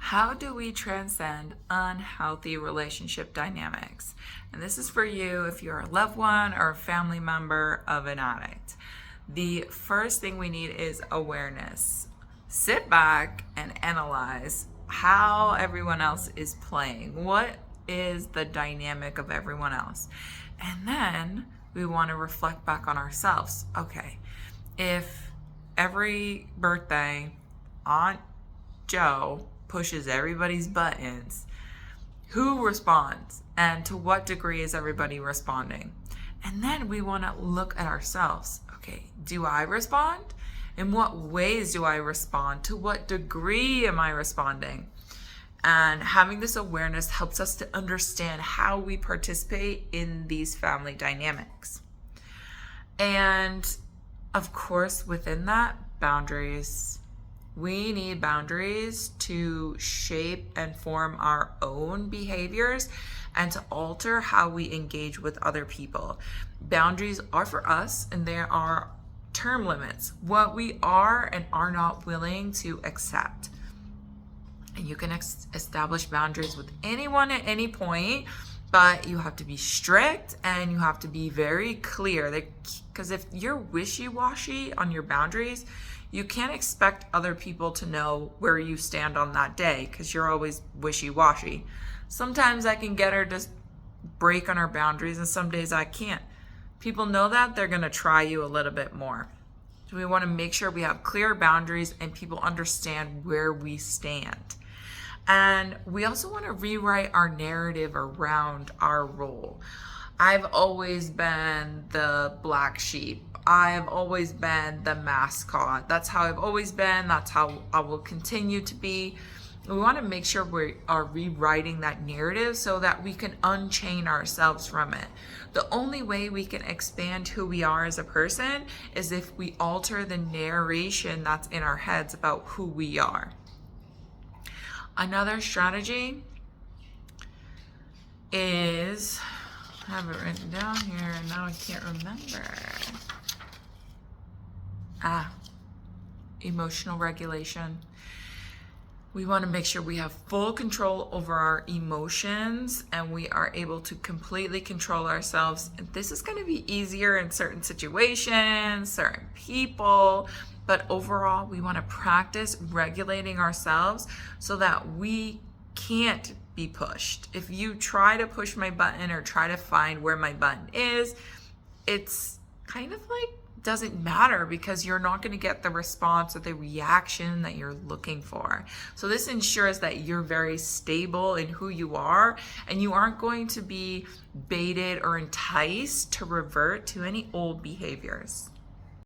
How do we transcend unhealthy relationship dynamics? And this is for you if you're a loved one or a family member of an addict. The first thing we need is awareness. Sit back and analyze how everyone else is playing. What is the dynamic of everyone else? And then we want to reflect back on ourselves. Okay, if every birthday Aunt Joe pushes everybody's buttons, who responds and to what degree is everybody responding? And then we want to look at ourselves. Okay, do I respond? In what ways do I respond? To what degree am I responding? And having this awareness helps us to understand how we participate in these family dynamics. And of course, within that, boundaries. We need boundaries to shape and form our own behaviors and to alter how we engage with other people. Boundaries are for us, and there are term limits, what we are and are not willing to accept. And you can establish boundaries with anyone at any point, but you have to be strict and you have to be very clear. Because if you're wishy-washy on your boundaries, you can't expect other people to know where you stand on that day because you're always wishy-washy. Sometimes I can get her to break on her boundaries and some days I can't. People know that, they're going to try you a little bit more. So we want to make sure we have clear boundaries and people understand where we stand. And we also want to rewrite our narrative around our role. I've always been the black sheep. I've always been the mascot. That's how I've always been. That's how I will continue to be. We want to make sure we are rewriting that narrative so that we can unchain ourselves from it. The only way we can expand who we are as a person is if we alter the narration that's in our heads about who we are. Another strategy is, I have it written down here and now I can't remember. Emotional regulation. We want to make sure we have full control over our emotions and we are able to completely control ourselves. And this is going to be easier in certain situations, certain people, but overall we want to practice regulating ourselves so that we can't be pushed. If you try to push my button or try to find where my button is, it's kind of like doesn't matter because you're not going to get the response or the reaction that you're looking for. So this ensures that you're very stable in who you are and you aren't going to be baited or enticed to revert to any old behaviors.